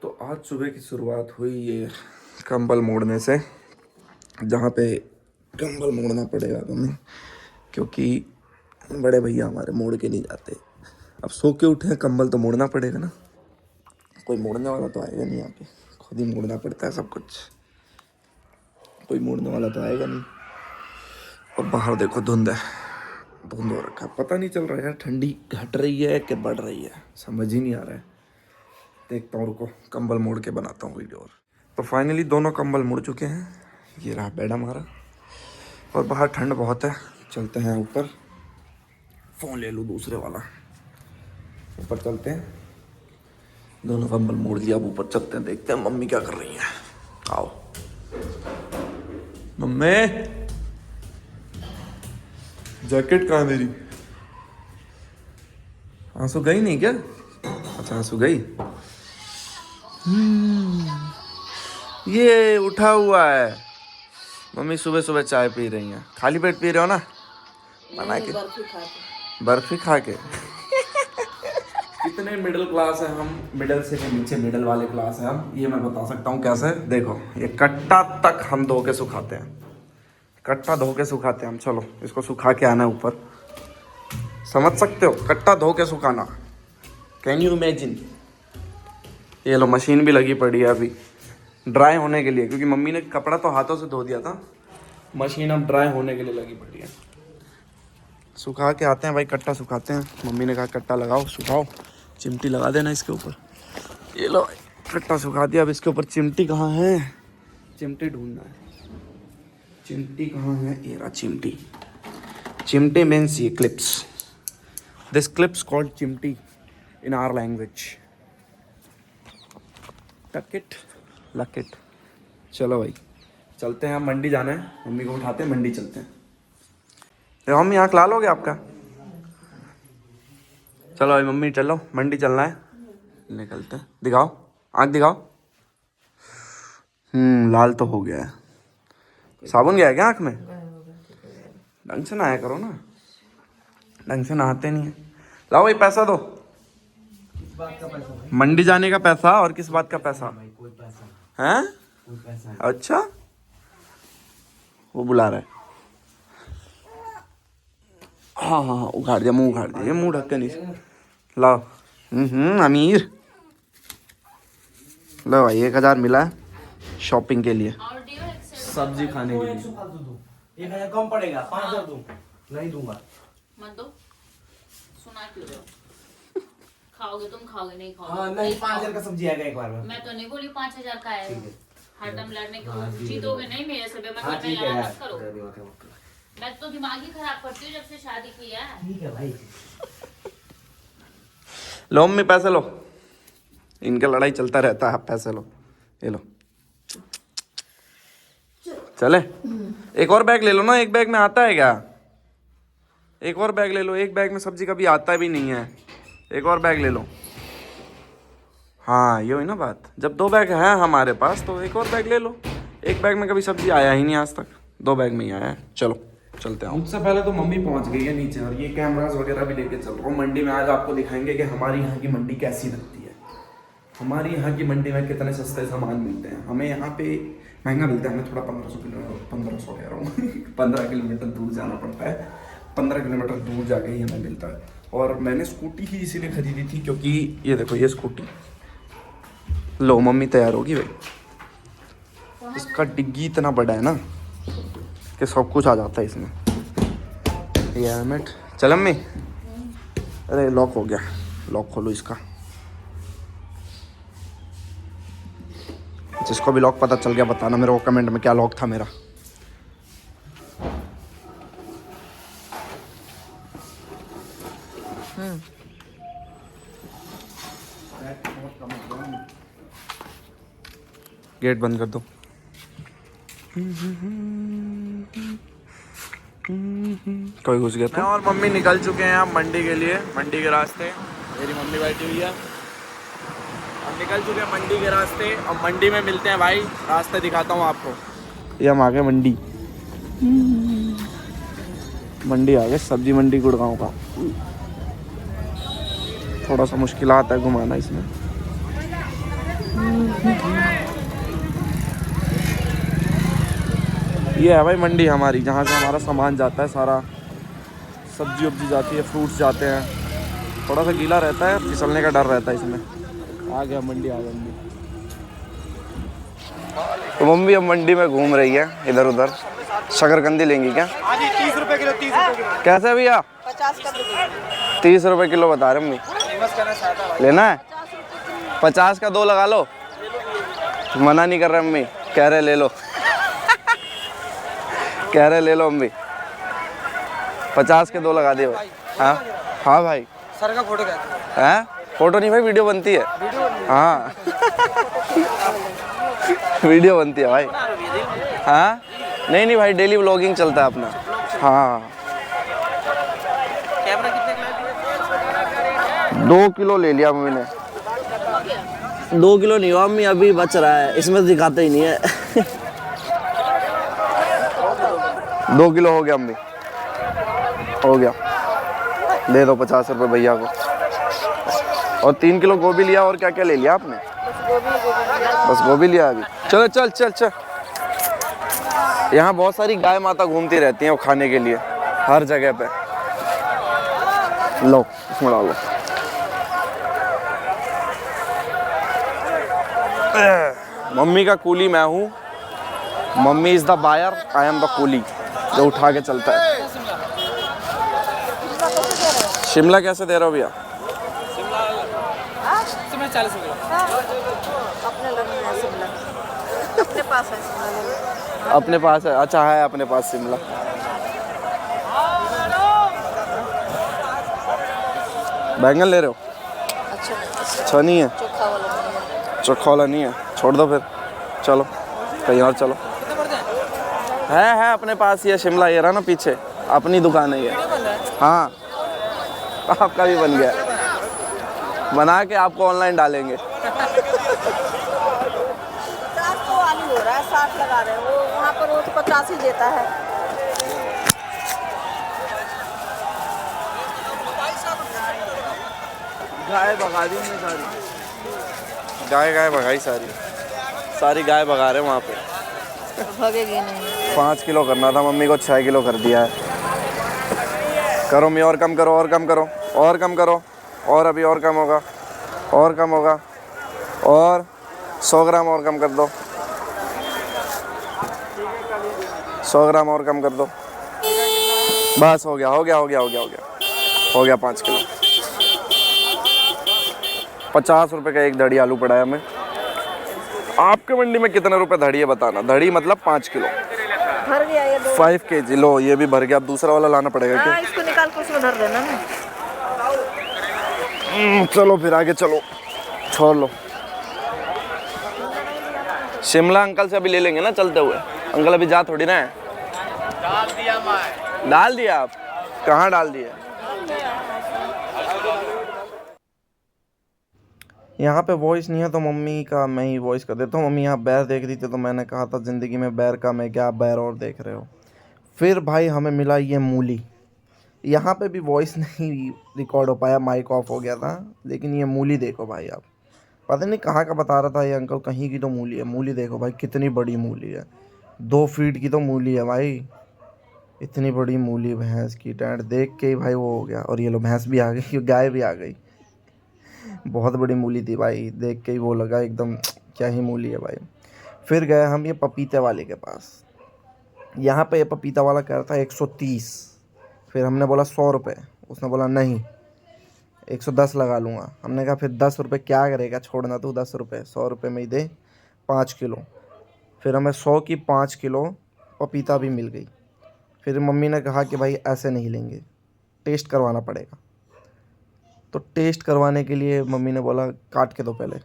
तो आज सुबह की शुरुआत हुई ये कंबल मोड़ने से, जहाँ पे कंबल मोड़ना पड़ेगा तुम्हें, क्योंकि बड़े भैया हमारे मोड़ के नहीं जाते। अब सो के उठे हैं, कंबल तो मोड़ना पड़ेगा ना, कोई मोड़ने वाला तो आएगा नहीं यहाँ पे, खुद ही मोड़ना पड़ता है सब कुछ, कोई मोड़ने वाला तो आएगा नहीं। और बाहर देखो धुंध है, धुंध हो रखा है, पता नहीं चल रहा है यार, ठंडी घट रही है कि बढ़ रही है, समझ ही नहीं आ रहा है। देखता हूँ, रुको कंबल मोड़ के बनाता हूँ वीडियो। और तो फाइनली दोनों कंबल मुड़ चुके हैं, ये रहा बेड हमारा, और बाहर ठंड बहुत है। चलते हैं ऊपर, फ़ोन ले लूँ दूसरे वाला, ऊपर चलते हैं। दोनों कंबल मोड़ लिया, अब ऊपर चलते हैं, देखते हैं मम्मी क्या कर रही है। आओ मम्मी, जैकेट कहाँ है मेरी? आंसू गई नहीं क्या? अच्छा आंसू गई। ये उठा हुआ है। मम्मी सुबह सुबह चाय पी रही हैं, खाली पेट पी रहे हो ना? बना के बर्फी खा के कितने मिडिल क्लास है हम, मिडिल से भी नीचे मिडिल वाले क्लास है हम, ये मैं बता सकता हूँ कैसे। देखो ये कट्टा तक हम धो के सुखाते हैं, कट्टा धो के सुखाते हैं हम। चलो इसको सुखा के आना है ऊपर, समझ सकते हो कट्टा धो के सुखाना, कैन यू इमेजिन। ये लो मशीन भी लगी पड़ी है अभी ड्राई होने के लिए, क्योंकि मम्मी ने कपड़ा तो हाथों से धो दिया था, मशीन अब ड्राई होने के लिए लगी पड़ी है। सुखा के आते हैं भाई, कट्टा सुखाते हैं। मम्मी ने कहा कट्टा लगाओ सुखाओ, चिमटी लगा देना इसके ऊपर। ये लो कट्टा सुखा दिया, अब इसके ऊपर चिमटी कहाँ है, चिमटी ढूंढना है। चिमटी कहाँ है? ये रहा चिमटी। चिमटी मीन्स ये क्लिप्स, दिस क्लिप्स कॉल्ड चिमटी इन आवर लैंग्वेज। टक इट लक इट। चलो भाई चलते हैं, मंडी जाना है, मम्मी को उठाते हैं, मंडी चलते हैं। तो हम यहाँ लाल हो गया आपका। चलो भाई मम्मी चलो, मंडी चलना है, निकलते हैं। दिखाओ आँख दिखाओ। लाल तो हो गया है, साबुन गया है क्या आँख में? ढंग से नहाया करो ना, ढंग से नहाते नहीं है। लाओ भाई पैसा दो, मंडी जाने का पैसा। और किस बात का पैसा है? अच्छा वो बुला रहा है। हाँ हाँ हाँ उखाड़ दिया, मुंह उखाड़ दिया, ये मुंह ढक के नहीं। लाओ अमीर, लो भाई 1000 मिला है शॉपिंग के लिए, सब्जी खाने के लिए। 1000 कम पड़ेगा, 5000 दूं। नहीं दूंगा। मत दो, सुना क्यों रहे हो? खाओगे तुम, खाओगे नहीं खाओगे? हाँ नहीं, 5000 का सब्जी आएगा एक बार में। मैं तो नहीं बोली 5000 का आएगा। हर टाइम लड़ने की हाँ, जीतोगे नहीं मेरे से, हाँ ठीक है मत करो। यार, मैं तो दिमाग ही खराब करती हूँ जब से शादी की है। ठीक है भाई। लो मम्मी पैसे लो, इनका लड़ाई चलता रहता है। पैसे लो, ये लो। चले एक और बैग ले लो ना, एक बैग में आता है क्या? एक और बैग ले लो, एक बैग में सब्जी कभी आता भी नहीं है, एक और बैग ले लो। हाँ ये हुई ना बात, जब 2 बैग है हमारे पास तो एक और बैग ले लो। एक बैग में कभी सब्जी आया ही नहीं आज तक, 2 बैग में ही आया है। चलो चलते हैं। मुझसे पहले तो मम्मी पहुंच गई है नीचे, और ये कैमरास वगैरह भी लेके चल रहा हूँ मंडी में। आज आपको दिखाएंगे कि हमारी यहाँ की मंडी कैसी लगती है, हमारी यहाँ की मंडी में कितने सस्ते सामान मिलते हैं। हमें यहाँ पे महंगा मिलता है, हमें थोड़ा 1500 कह रहा हूँ 15 किलोमीटर दूर जाना पड़ता है, 15 किलोमीटर दूर जाके ही हमें मिलता है। और मैंने स्कूटी ही इसीलिए खरीदी थी क्योंकि ये देखो ये स्कूटी, लो मम्मी तैयार होगी भाई, इसका डिग्गी इतना बड़ा है ना कि सब कुछ आ जाता है इसमें। ये हेलमेट, चल मम्मी। अरे लॉक हो गया, लॉक खोलो इसका। जिसको भी लॉक पता चल गया बताना मेरे को कमेंट में क्या लॉक था मेरा। गेट बंद कर दो। कोई घुस गया था। और मम्मी निकल चुके हैं आप मंडी के लिए, मंडी के रास्ते। मेरी मम्मी बैठी हुई है, हम निकल चुके हैं मंडी के रास्ते। अब मंडी में मिलते हैं भाई, रास्ते दिखाता हूँ आपको। ये हम आ गए मंडी, मंडी आ गए, सब्जी मंडी गुड़गांव का। थोड़ा सा मुश्किल आता है घुमाना इसमें, ये है भाई मंडी हमारी, जहाँ से हमारा सामान जाता है सारा, सब्जी वब्जी जाती है, फ्रूट्स जाते हैं। थोड़ा सा गीला रहता है, फिसलने का डर रहता है इसमें। आ गया मंडी, आ गया मंडी। तो मम्मी अब मंडी में घूम रही है इधर उधर। शकरकंदी लेंगी क्या? 30 रुपए किलो, 30 रुपए किलो। कैसे भैया? 50 का 30 रुपए किलो बता रहे मम्मी। लेना है? 50 का 2 लगा लो। मना नहीं कर रहे मम्मी, कह रहे ले लो। कह रहे ले लो मम्मी। 50 के 2 लगा दिए भाई। हाँ हाँ भाई। सर का फोटो कहते हैं? फोटो नहीं भाई, वीडियो बनती है। हाँ वीडियो बनती है भाई। हाँ नहीं नहीं भाई, डेली व्लॉगिंग चलता है अपना। हाँ कैमरा कितने का? 2 किलो ले लिया मम्मी ने। 2 किलो नहीं हुआ मम्मी, अभी बच रहा है, इसमें दिखाते ही नहीं है। 2 किलो हो गया मम्मी, हो गया। दे दो 50 रुपये भैया को। और 3 किलो गोभी लिया। और क्या क्या ले लिया आपने? बस गोभी लिया अभी। चलो चल चल चल। यहाँ बहुत सारी गाय माता घूमती रहती हैं वो खाने के लिए हर जगह पे। लो इसमें डालो। मम्मी का कूली मैं हूँ। Mummy is the buyer, I am the coolie, जो उठा के चलता है। शिमला कैसे दे रहे हो भैया? शिमला 40 रुपए। अपने लगने है शिमला, अपने पास है शिमला। अपने पास है? अच्छा है अपने पास शिमला। बैंगन ले रहे हो? अच्छा नहीं है? चोखा वाला नहीं है। चोखा वाला नहीं है? छोड़ दो फिर, चलो कहीं और चलो। है अपने पास ये शिमला, ये रहा ना पीछे, अपनी दुकान है ये। हाँ आपका भी बन गया, बना के आपको ऑनलाइन डालेंगे। 50 तो आलू हो रहा है, 60 लगा रहे हैं। वो वहाँ पर वो तो 50 ही देता है। गाय भगा दी हमने सारी, गाय भगाई सारी गाय भगा रहे हैं वहाँ पे। भगेगी नहीं। 5 किलो करना था, मम्मी को 6 किलो कर दिया है। करो मैं, और कम करो, और कम करो, और कम करो, और अभी और कम होगा, और कम होगा, और 100 ग्राम और कम कर दो, 100 ग्राम और कम कर दो। बस हो गया 5 किलो। 50 रुपए का एक धड़ी आलू पड़ा है हमें। आपके मंडी में कितने रुपए धड़ी है बताना? धड़ी मतलब 5 किलो। भर गया ये 2। 5 kg लो, ये भी भर गया। अब दूसरा वाला लाना पड़ेगा क्या? हाँ, इसको निकाल कर उसमें धर देना ना। चलो फिर आगे चलो, छोड़ लो। शिमला अंकल से अभी ले लेंगे ना चलते हुए। अंकल अभी जा थोड़ी ना है। डाल दिया आप? कहाँ डाल दिया? यहाँ पे वॉइस नहीं है तो मम्मी का मैं ही वॉइस कर देता हूँ। मम्मी यहाँ बैर देख रही थी तो मैंने कहा था ज़िंदगी में बैर का मैं क्या, बैर और देख रहे हो। फिर भाई हमें मिला ये मूली। यहाँ पे भी वॉइस नहीं रिकॉर्ड हो पाया, माइक ऑफ हो गया था। लेकिन ये मूली देखो भाई, आप पता नहीं कहाँ का बता रहा था ये अंकल, कहीं की तो मूली है। मूली देखो भाई, कितनी बड़ी मूली है, 2 फीट की तो मूली है भाई। इतनी बड़ी मूली भैंस की, टैंट देख के ही भाई वो हो गया। और ये लो भैंस भी आ गई, गाय भी आ गई। बहुत बड़ी मूली थी भाई, देख के ही वो लगा एकदम क्या ही मूली है भाई। फिर गए हम ये पपीते वाले के पास। यहाँ पे ये पपीता वाला कह रहा था 130। फिर हमने बोला 100 रुपये। उसने बोला नहीं 110 लगा लूँगा। हमने कहा फिर 10 रुपये क्या करेगा, छोड़ना तू 10 रुपये, 100 रुपये में ही दे 5 किलो। फिर हमें 100 की 5 किलो पपीता भी मिल गई। फिर मम्मी ने कहा कि भाई ऐसे नहीं लेंगे, टेस्ट करवाना पड़ेगा। तो टेस्ट करवाने के लिए मम्मी ने बोला काट के दो, पहले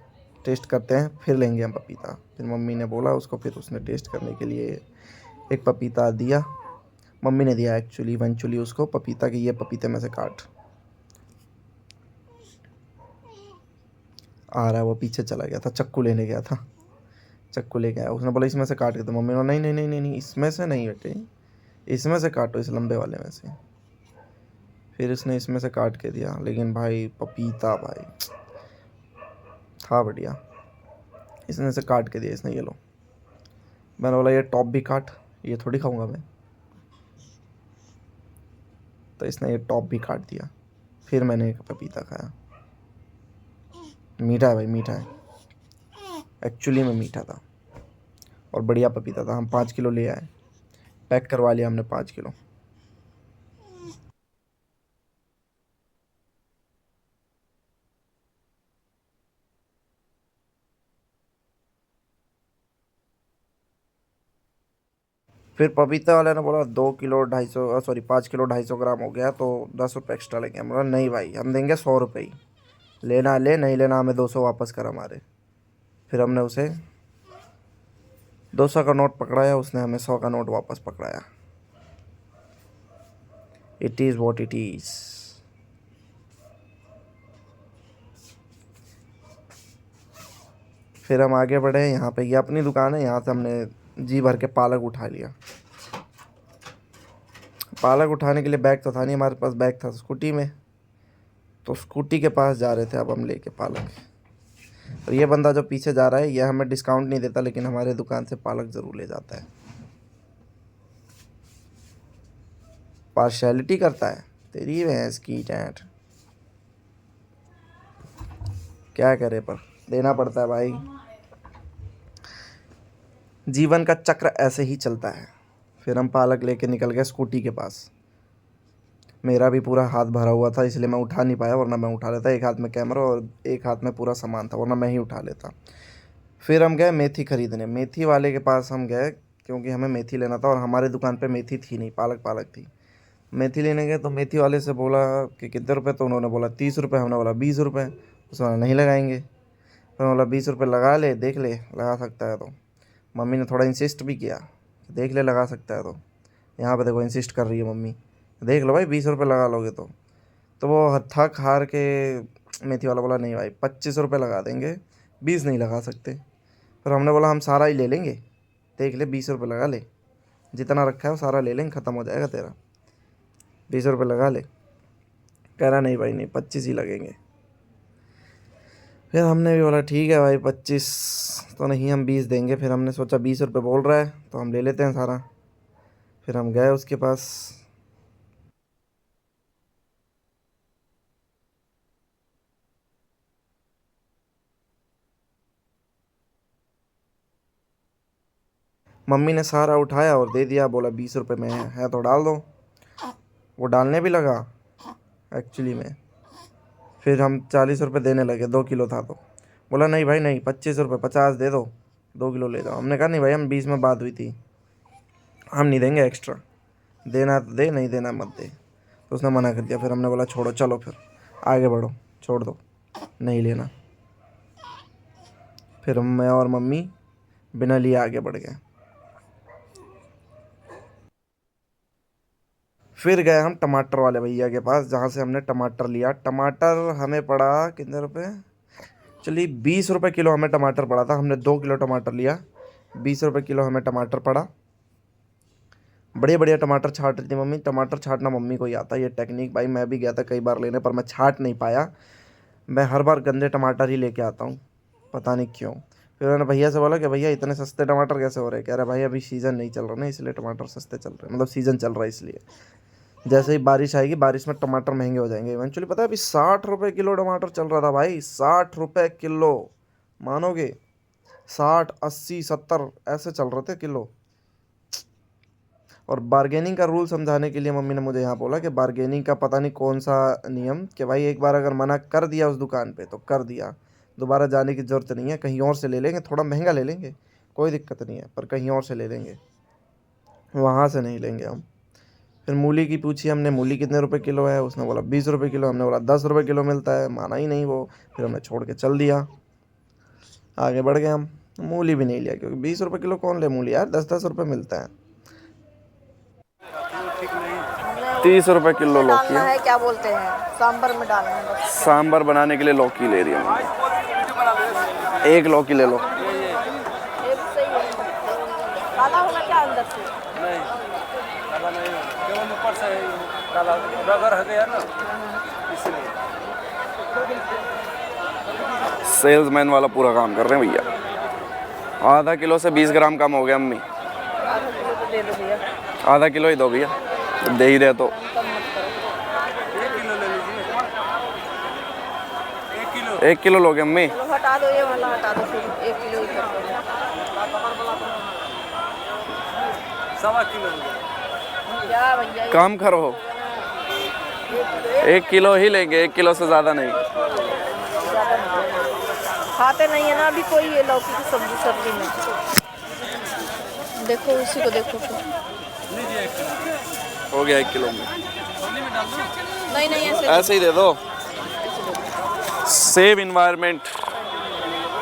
टेस्ट करते हैं फिर लेंगे हम पपीता। फिर मम्मी ने बोला उसको, फिर उसने टेस्ट करने के लिए एक पपीता दिया। मम्मी ने दिया एक्चुअली इवेंचुअली उसको पपीता कि ये पपीते में से काट। आ रहा है वो, पीछे चला गया था, चक्कू लेने गया था, चक्कू ले गया। उसने बोला इसमें से काट के दो। मम्मी ने नहीं नहीं नहीं नहीं नहीं इसमें से नहीं बेटे, इसमें से काटो, इस लंबे वाले में से। फिर उसने इसमें से काट के दिया। लेकिन भाई पपीता भाई था बढ़िया। इसने से काट के दिया इसने, ये लो। मैंने बोला ये टॉप भी काट, ये थोड़ी खाऊंगा मैं, तो इसने ये टॉप भी काट दिया। फिर मैंने एक पपीता खाया। मीठा है भाई, मीठा है, एक्चुअली में मीठा था और बढ़िया पपीता था। हम 5 किलो ले आए, पैक करवा लिया हमने 5 किलो। फिर पपीता वाले ने बोला 2 किलो 250, सॉरी 5 किलो 250 ग्राम हो गया तो 10 रुपये एक्स्ट्रा लेंगे। हम बोला नहीं भाई, हम देंगे 100 रुपये ही, लेना ले, नहीं लेना हमें 200 वापस कर हमारे। फिर हमने उसे 200 का नोट पकड़ाया, उसने हमें 100 का नोट वापस पकड़ाया। It is what it is. फिर हम आगे बढ़े। यहाँ पे ये अपनी दुकान है, यहाँ से हमने जी भर के पालक उठा लिया। पालक उठाने के लिए बैग तो था नहीं हमारे पास, बैग था स्कूटी में, तो स्कूटी के पास जा रहे थे अब हम लेके पालक। और ये बंदा जो पीछे जा रहा है, ये हमें डिस्काउंट नहीं देता, लेकिन हमारे दुकान से पालक ज़रूर ले जाता है। पार्शैलिटी करता है, तेरी भैंस की टैट। क्या करे, पर देना पड़ता है भाई। जीवन का चक्र ऐसे ही चलता है। फिर हम पालक लेके निकल गए स्कूटी के पास। मेरा भी पूरा हाथ भरा हुआ था, इसलिए मैं उठा नहीं पाया, वरना मैं उठा लेता। एक हाथ में कैमरा और एक हाथ में पूरा सामान था, वरना मैं ही उठा लेता। फिर हम गए मेथी ख़रीदने। मेथी वाले के पास हम गए क्योंकि हमें मेथी लेना था और हमारे दुकान पे मेथी थी नहीं, पालक थी। मेथी लेने गए तो मेथी वाले से बोला कि कितने रुपए, तो उन्होंने बोला 30 रुपये। हमने बोला 20 रुपये, उसने बोला नहीं लगाएंगे। फिर बोला 20 रुपये लगा ले, देख ले लगा सकता है तो। मम्मी ने थोड़ा इंसिस्ट भी किया, देख ले लगा सकता है तो। यहाँ पे देखो इंसिस्ट कर रही है मम्मी, देख लो भाई 20 रुपये लगा लोगे तो वो थक हार के मेथी वाला बोला नहीं भाई 25 रुपये लगा देंगे, 20 नहीं लगा सकते। फिर हमने बोला हम सारा ही ले लेंगे, देख ले 20 रुपये लगा ले, जितना रखा है वो सारा ले लेंगे, ख़त्म हो जाएगा तेरा, 20 रुपये लगा ले। कह रहा नहीं भाई नहीं, 25 ही लगेंगे। फिर हमने भी बोला ठीक है भाई 25 तो नहीं, हम 20 देंगे। फिर हमने सोचा 20 रुपये बोल रहा है तो हम ले लेते हैं सारा। फिर हम गए उसके पास। मम्मी ने सारा उठाया और दे दिया, बोला 20 रुपये में है तो डाल दो। वो डालने भी लगा एक्चुअली में। फिर हम 40 रुपये देने लगे, 2 किलो था तो। बोला नहीं भाई नहीं, 25 रुपये, 50 दे दो, 2 किलो ले जाओ। हमने कहा नहीं भाई, हम 20 में बात हुई थी, हम नहीं देंगे एक्स्ट्रा, देना तो दे, नहीं देना मत दे। तो उसने मना कर दिया। फिर हमने बोला छोड़ो, चलो फिर आगे बढ़ो, छोड़ दो, नहीं लेना। फिर मैं और मम्मी बिना लिए आगे बढ़ गए। फिर गए हम टमाटर वाले भैया के पास, जहाँ से हमने टमाटर लिया। टमाटर हमें पड़ा कितने रुपए, चलिए 20 रुपये किलो हमें टमाटर पड़ा था। हमने 2 किलो टमाटर लिया, 20 रुपये किलो हमें टमाटर पड़ा। बढ़िया बढ़िया टमाटर छाट रही थी मम्मी। टमाटर छाटना मम्मी को ही आता है, ये टेक्निक भाई। मैं भी गया था कई बार लेने, पर मैं छाट नहीं पाया। मैं हर बार गंदे टमाटर ही लेके आता हूँ, पता नहीं क्यों। फिर मैंने भैया से बोला कि भैया इतने सस्ते टमाटर कैसे हो रहे हैं? कह रहे भाई अभी सीज़न नहीं चल रहा ना, इसलिए टमाटर सस्ते चल रहे हैं, मतलब सीज़न चल रहा है इसलिए। जैसे ही बारिश आएगी, बारिश में टमाटर महंगे हो जाएंगे। इवेंचुअली पता है अभी 60 रुपये किलो टमाटर चल रहा था भाई, 60 रुपये किलो, मानोगे? 60, 80, 70 ऐसे चल रहे थे किलो। और बार्गेनिंग का रूल समझाने के लिए मम्मी ने मुझे यहाँ बोला कि बार्गेनिंग का पता नहीं कौन सा नियम, कि भाई एक बार अगर मना कर दिया उस दुकान पे तो कर दिया, दोबारा जाने की ज़रूरत नहीं है, कहीं और से ले लेंगे, थोड़ा महंगा ले लेंगे, कोई दिक्कत नहीं है, पर कहीं और से ले लेंगे, वहाँ से नहीं लेंगे हम। फिर मूली की पूछी हमने, मूली कितने रुपए किलो है? उसने बोला 20 रुपये किलो। हमने बोला 10 रुपये किलो मिलता है, माना ही नहीं वो। फिर हमने छोड़ के चल दिया, आगे बढ़ गए हम। मूली भी नहीं लिया क्योंकि 20 रुपये किलो कौन ले मूली यार, 10-10 रुपये मिलता है। 30 रुपये किलो लौकी डालना है, क्या बोलते हैं, सांभर में डालना है बस। सांभर बनाने के लिए लौकी ले रही है मम्मी। 1 लौकी ले लो। ये भी सही है, काला होना क्या अंदर से? ऊपर से काला रगड़ है गया ना, इसलिए। सेल्समैन वाला पूरा काम कर रहे हैं भैया। आधा किलो से 20 ग्राम कम हो गया अम्मी। आधा किलो तो दे दो भैया, आधा किलो ही दो भैया, दे ही दे तो। कम मत करो। 1 किलो लोगे अम्मी? चलो हटा दो, ये वाला हटा दो, फिर 1 किलो ही कर दो। 1.25 किलो क्या भैया, काम करो, 1 किलो ही लेंगे, 1 किलो से ज़्यादा नहीं। खाते नहीं है ना अभी कोई ये लौकी की सब्जी में। देखो उसी को देखो फिर। हो गया 1 किलो में। नहीं नहीं ऐसे ही दे दो। सेव इन्वायरमेंट,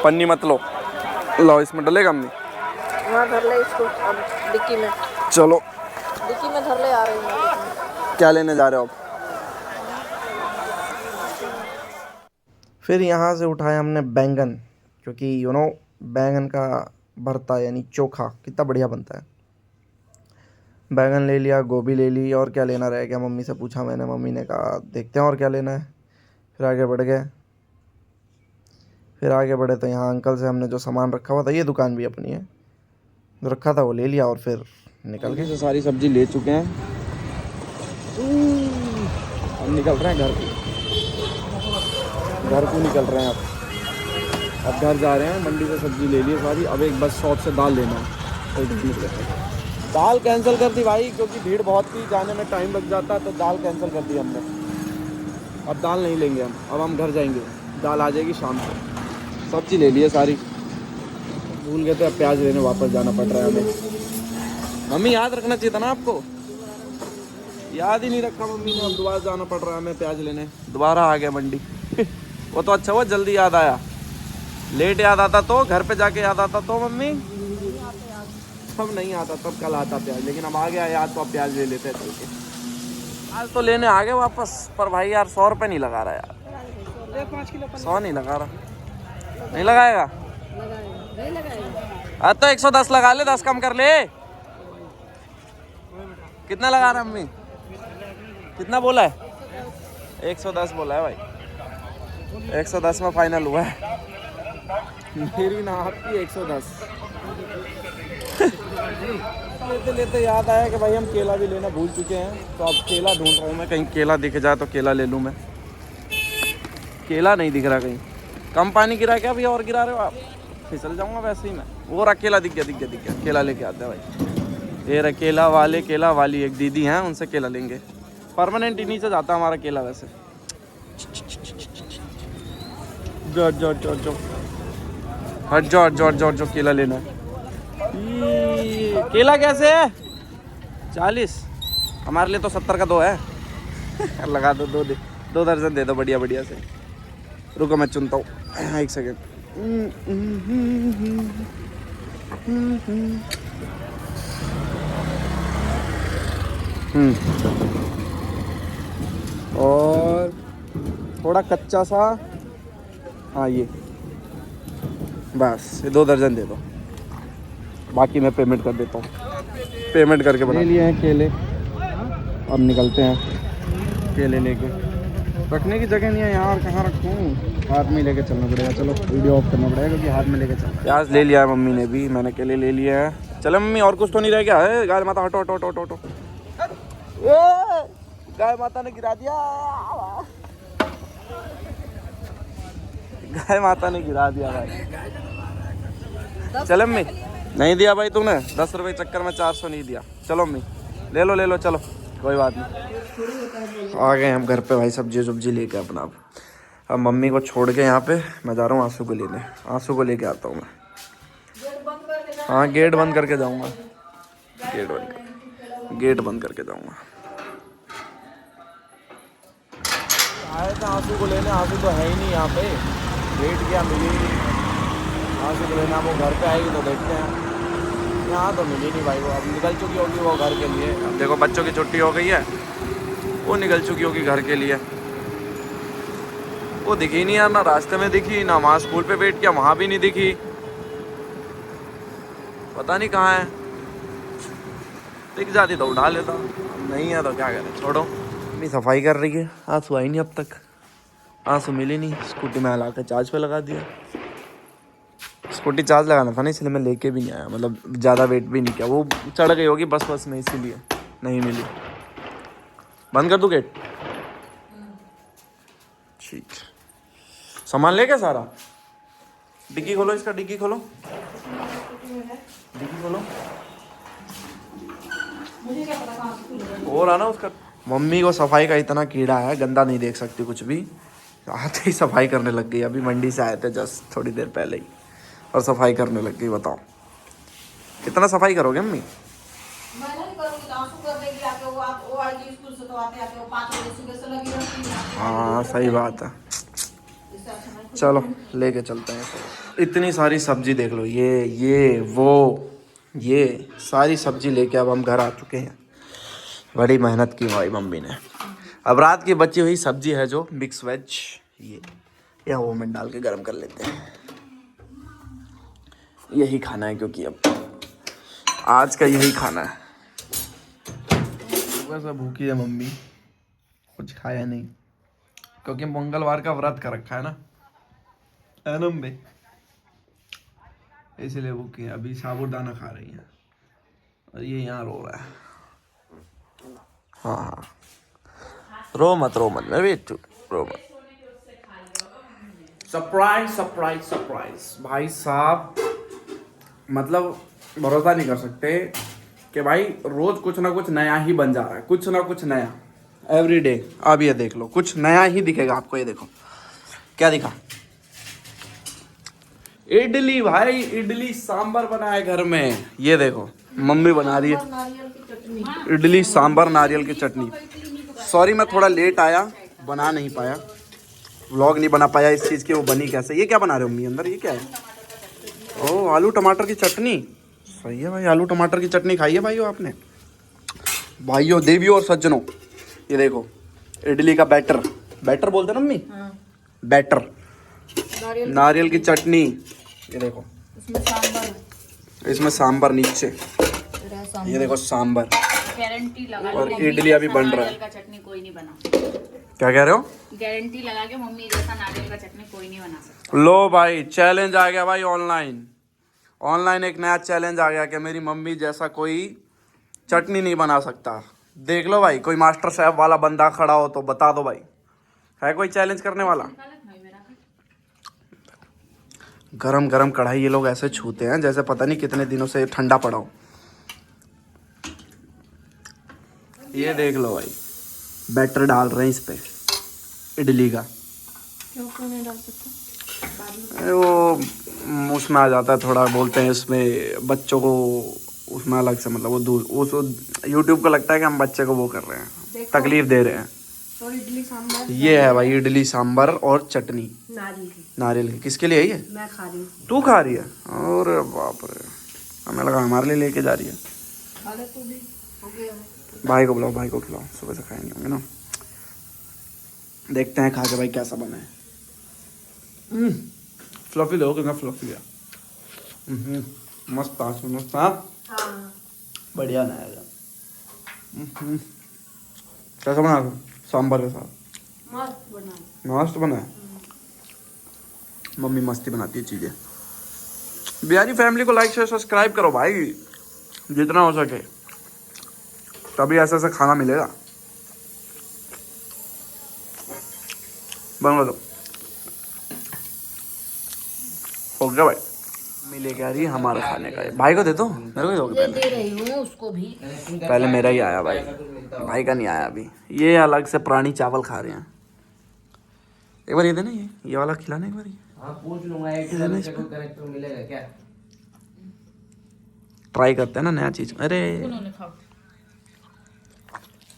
पन्नी मत लो। लो इसमें डलेगा अम्मी? वहाँ धर ले इसको, अब डिक्की में, चलो डिक्की में धर ले, आ रही हूँ। क्या लेने जा रहे हो आप? फिर यहाँ से उठाया हमने बैंगन, क्योंकि बैंगन का भरता यानी चोखा कितना बढ़िया बनता है। बैंगन ले लिया, गोभी ले ली, और क्या लेना रह गया मम्मी से पूछा मैंने। मम्मी ने कहा देखते हैं और क्या लेना है। फिर आगे बढ़ गए। फिर आगे बढ़े तो यहाँ अंकल से हमने जो सामान रखा हुआ था, ये दुकान भी अपनी है, जो रखा था वो ले लिया और फिर निकल गए। सारी सब्जी ले चुके हैं, हम निकल रहे हैं घर को निकल रहे हैं अब घर जा रहे हैं। मंडी से सब्जी ले ली सारी, अब एक बस शॉप से दाल लेना है। तो दाल कैंसिल कर दी भाई, क्योंकि भीड़ बहुत थी, जाने में टाइम लग जाता, तो दाल कैंसिल कर दी हमने। अब दाल नहीं लेंगे हम, अब हम घर जाएंगे, दाल आ जाएगी शाम को। सब्जी ले ली है सारी, भूल गए थे, अब प्याज लेने वापस जाना पड़ रहा है हमें। मम्मी याद रखना चाहिए था ना आपको, याद ही नहीं रखा मम्मी ने। अब दोबारा जाना पड़ रहा है हमें प्याज लेने, दोबारा आ गया मंडी। वो तो अच्छा हुआ जल्दी याद आया, लेट याद आता तो, घर पे जाके याद आता तो मम्मी, अब नहीं आता तब कल आता प्याज, लेकिन अब आ गया याद तो अब प्याज ले लेते हैं चल के। आज तो लेने आ गए वापस, पर भाई यार 100 रुपये नहीं लगा रहा यार, 100 नहीं लगा रहा। नहीं लगाएगा? अब तो 110 लगा ले, 10 कम कर ले। कितना लगा रहा मम्मी? कितना बोला है? 110 बोला है भाई, 110 में फाइनल हुआ है। मेरी ना आपकी 110। लेते लेते याद आया कि भाई हम केला भी लेना भूल चुके हैं, तो अब केला ढूंढ रहा हूँ मैं, कहीं केला दिख जाए तो केला ले लूँ मैं। केला नहीं दिख रहा कहीं, कम पानी गिरा क्या भैया? और गिरा रहे हो आप? फिसल जाऊँगा वैसे ही मैं। वो रहा केला, दिख गया, केला लेके आते हैं भाई। ये रहा केला वाले, केला वाली एक दीदी हैं, उनसे केला लेंगे। परमानेंट ही नीचे जाता हमारा केला वैसे। जो हट जो केला लेना है। केला कैसे है? 40। हमारे लिए तो 70 का 2 है। लगा दो, 2 दर्जन दे दो बढ़िया बढ़िया से। रुको मैं चुनता हूँ, 1 सेकेंड। और थोड़ा कच्चा सा, हाँ ये बस, ये 2 दर्जन दे दो, बाकी मैं पेमेंट कर देता हूँ। पेमेंट करके बना लिए हैं केले, अब निकलते हैं केले लेके। रखने की जगह नहीं है यार, कहाँ रखूँ? हाथ में लेके चलना पड़ेगा। चलो वीडियो ऑफ करना पड़ेगा क्योंकि हाथ में लेके चल। प्याज ले लिया है मम्मी ने भी, मैंने केले ले लिए हैं। चलो मम्मी, और कुछ तो नहीं रह गया है? गाय माता हटो हटो हटो हटो। गाय माता ने गिरा दिया, गाय माता ने गिरा दिया भाई। चलो मम्मी, नहीं दिया भाई तूने, 10 रुपये चक्कर में 400 नहीं दिया। चलो मम्मी ले लो चलो, कोई बात नहीं। आ गए हम घर पे भाई, सब्जी लेके अपना। अब मम्मी को छोड़ के यहाँ पे मैं जा रहा हूँ आंसू को लेने। आंसू को लेके आता हूँ मैं। हाँ गेट बंद करके जाऊँगा, गेट बंद करके जाऊँगा। आए थे आंसू को लेने, आंसू तो है ही नहीं यहाँ पे। वेट किया, मिली नहीं आंसू को लेना। वो घर पे आएगी तो देखते हैं। यहाँ तो मिली नहीं भाई, वो अब निकल चुकी होगी वो घर के लिए। अब देखो बच्चों की छुट्टी हो गई है, वो निकल चुकी होगी घर के लिए। वो दिखी नहीं यार, ना रास्ते में दिखी, ना वहाँ स्कूल पे वेट किया वहाँ भी नहीं दिखी। पता नहीं कहाँ है, दिख जाती तो उठा लेता, नहीं है तो क्या करें, छोड़ो। मम्मी सफाई कर रही है, आंसू आई नहीं अब तक, आंसू मिली नहीं। स्कूटी में हला के चार्ज पे लगा दिया, स्कूटी चार्ज लगाना था ना, इसलिए मैं लेके भी नहीं आया, मतलब ज़्यादा वेट भी नहीं किया, वो चढ़ गई होगी बस में, इसीलिए नहीं मिली। बंद कर दूँ गेट? ठीक, सामान ले क्या सारा? डिक्की खोलो, इसका डिक्की खोलो, डिक्की खोलो। और आना उसका। मम्मी को सफाई का इतना कीड़ा है, गंदा नहीं देख सकती कुछ भी, आते ही सफाई करने लग गई। अभी मंडी से आए थे जस्ट थोड़ी देर पहले ही, और सफाई करने लग गई। बताओ कितना सफाई करोगे मम्मी? मैं नहीं करूँगी तो आंसू कर देगी आके, वो आएगी स्कूल से तो आते आते वो 5 बजे सुबह से लगी रहती है। हाँ सही बात है। इससे अच्छा मैं चलो लेके चलते हैं। इतनी सारी सब्जी देख लो, ये वो ये सारी सब्जी लेके अब हम घर आ चुके हैं। बड़ी मेहनत की भाई मम्मी ने। अब रात की बची हुई सब्जी है जो मिक्स वेज, ये ओवन डाल के गर्म कर लेते हैं। यही खाना है क्योंकि अब आज का यही खाना है। सुबह से भूखी है मम्मी, कुछ खाया नहीं क्योंकि मंगलवार का व्रत कर रखा है ना मम्मी, इसलिए भूखी है। अभी साबूदाना खा रही है और ये यहाँ रो रहा है। हाँ रो मत मैं बेटू, रो मत। सरप्राइज सरप्राइज सरप्राइज भाई साहब, मतलब भरोसा नहीं कर सकते कि भाई रोज कुछ ना कुछ नया ही बन जा रहा है, कुछ ना कुछ नया एवरी डे। अब ये देख लो, कुछ नया ही दिखेगा आपको। ये देखो क्या दिखा, इडली भाई, इडली सांभर बना है घर में। ये देखो मम्मी बना रही है इडली सांभर नारियल की चटनी। सॉरी मैं थोड़ा लेट आया, बना नहीं पाया, व्लॉग नहीं बना पाया इस चीज़ की। वो बनी कैसे? ये क्या बना रहे हो मम्मी अंदर? ये क्या है? ओह आलू टमाटर की चटनी। सही है भाई, आलू टमाटर की चटनी खाई है भाइयों आपने? भाइयों देवियों और सज्जनों, ये देखो इडली का बैटर, बैटर बोलते ना मम्मी, बैटर, नारियल की चटनी। ये देखो इसमें सांबर नीचे, ये देखो सांबर, गारंटी लगा और इडली अभी बन रहा है। का चटनी कोई नहीं बना। क्या कह रहे हो? गारंटी लगा के मम्मी जैसा नारियल का चटनी कोई नहीं बना सकता। लो भाई चैलेंज आ गया भाई, ऑनलाइन एक नया चैलेंज आ गया कि मेरी मम्मी जैसा कोई चटनी नहीं बना सकता। देख लो भाई, कोई मास्टर शेफ वाला बंदा खड़ा हो तो बता दो भाई, है कोई चैलेंज करने वाला? गरम गरम कढ़ाई ये लोग ऐसे छूते हैं जैसे पता नहीं कितने दिनों से ठंडा पड़ा हो। ये देख लो भाई, बैटर डाल रहे हैं इस पे इडली का। क्यों नहीं डाल सकते? अरे वो उसमें आ जाता है थोड़ा, बोलते हैं इसमें बच्चों को उसमें अलग से, मतलब वो दूर उस यूट्यूब को लगता है कि हम बच्चे को वो कर रहे हैं, तकलीफ दे रहे हैं। और इडली सांभर ये है भाई इडली सांभर और चटनी नारियल की। किसके लिए है ये? मैं खा रही हूँ। तू खा रही है? अरे बाप रे, हमें लगा हमारे लिए लेके जा रही है। अरे तू भी हो गया। भाई को बुलाओ, भाई को खिलाओ, सुबह से खाए नहीं होंगे ना। देखते हैं खा के भाई कैसा बना है। फ्लफी लो, कितना फ्लफी है। मस्त आज मस्त। हाँ बढ़िया बनाया। कैसा बना रहा? सांभर के साथ मस्त बना है। मम्मी मस्ती बनाती है चीज़ें। बिहारी फैमिली को लाइक शेयर सब्सक्राइब करो भाई, जितना हो सके, तभी ऐसा ऐसा खाना मिलेगा। बना दो हो गया भाई। मम्मी लेके आ रही है हमारा खाने का। भाई को दे दो, मेरे को दोगे पहले? दे रही हूँ उसको भी। पहले मेरा ही आया भाई, भाई का नहीं आया अभी। ये अलग से प्राणी चावल खा रहे हैं। एक बार ये देना, ये वाला खिलाना एक बार। हाँ पूछ लूंगा, एक करेक्टर मिलेगा क्या? ट्राई करते हैं ना नया चीज। अरे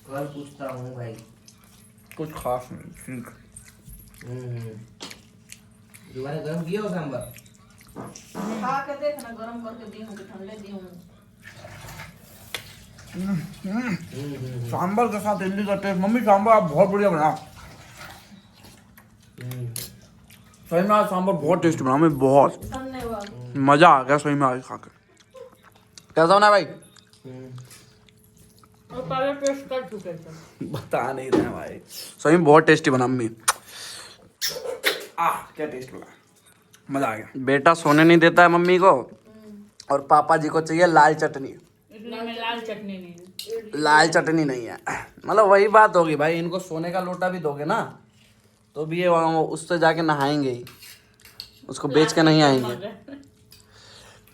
कल पूछता हूँ भाई। कुछ खास नहीं, ठीक। दोबारा गर्म किया हो सांबर? खा के देख ना, गरम करके दी हूँ कि ठंडे दी हूँ। सांबर के साथ इडली का टेस्ट। मम्मी सांबर आप बहुत बढ़िया बना। सही में आज सांबर बहुत टेस्टी बना। मैं बहुत धन्यवाद। मजा आ गया सही में आज खा के। कैसा बना भाई? और पहले टेस्ट कर चुके थे। बता नहीं रहे भाई, सही में बहुत टेस्टी बना मम्मी। क्या टेस्ट बना, मजा आ गया। बेटा सोने नहीं देता है मम्मी को, और पापा जी को चाहिए लाल चटनी। इसलिए मैं लाल चटनी नहीं। लाल चटनी नहीं है, मतलब वही बात होगी भाई, इनको सोने का लोटा भी दोगे ना तो भी ये वहाँ उससे जाके नहाएंगे ही, उसको बेच के नहीं आएंगे,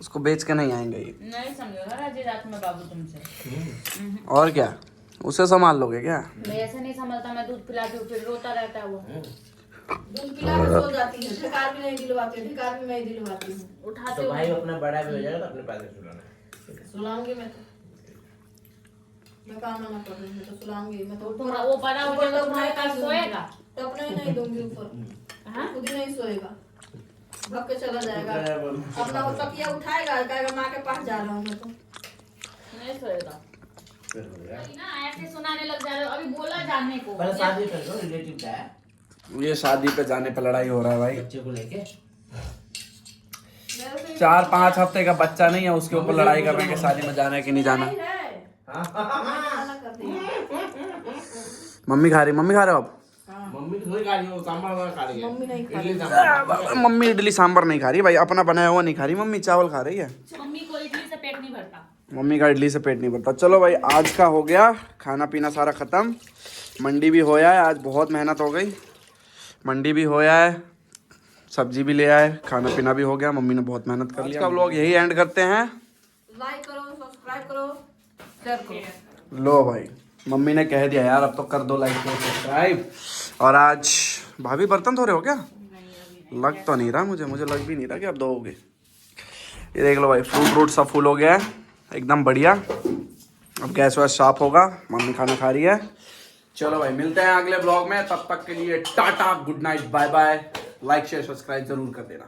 उसको बेच के नहीं आएंगे ये। नहीं समझेगा राजी रात में बाबू तुमसे। और क्या, उसे संभाल लोगे क्या? मैं ऐसे नहीं संभलता, मैं दूध पिलाती हूँ फिर रोता रहता है वो। दूध पिला के सो जाती है, ढकार भी नहीं दिलवाती, ढकार भी मैं ही दिलवाती हूँ। उठाते तो हो भाई अपना बड़ा भी हो जाएगा तो अपने पैसे सुलाना। सुलाऊंगी मैं तो, मैं काम ना कर रही हूँ तो सुलाऊंगी मैं तो। तुम्हारा वो बड़ा हो जाएगा तुम्हारे पास सोएगा। तो अपना ही नहीं दूंगी ऊपर, हाँ? खुद ही नहीं सोएगा, भग के चला जाएगा। अपना वो तकिया उठाएगा, कहेगा माँ के पास जा रहा हूँ मैं तो। नहीं सोएगा ना, ऐसे सुनाने लग जा रहे हो। अभी बोला जाने को पहले शादी कर दो, रिलेटिव का है, ये शादी पे जाने पे लड़ाई हो रहा है भाई। बच्चे को लेके। 4-5 हफ्ते का बच्चा नहीं है, उसके ऊपर लड़ाई कर रहे हैं कि शादी में जाना है कि नहीं जाना। मना कर दी। मम्मी खा रही हो आप? मम्मी थोड़ी खा रही है, वो सांभर वाला खा रही है। मम्मी नहीं खा इडली सांभर। मम्मी इडली सांभर नहीं खा रही भाई, अपना बनाया हुआ नहीं खा रही मम्मी, चावल खा रही है। मम्मी को इडली से पेट नहीं भरता। मम्मी का इडली से पेट नहीं भरता। चलो भाई, आज का हो गया खाना पीना सारा खत्म। मंडी भी होया है, आज बहुत मेहनत हो गई। मंडी भी होया है, सब्जी भी ले आए, खाना पीना भी हो गया, मम्मी ने बहुत मेहनत कर लिया। आज का व्लॉग यही एंड करते हैं। लाइक करो, सब्सक्राइब करो, शेयर करो। लो भाई, मम्मी ने कह दिया यार, अब तो कर दो लाइक और सब्सक्राइब। और आज भाभी बर्तन धो रहे हो क्या? लग तो नहीं रहा मुझे लग भी नहीं रहा कि अब धोओगे। ये देख लो भाई, फ्रूट सब फुल हो गया है एकदम बढ़िया। अब गैस वैस साफ होगा, मम्मी खाना खा रही है। चलो भाई, मिलते हैं अगले ब्लॉग में, तब तक के लिए tata, good night, bye bye. Like share subscribe जरूर कर देना।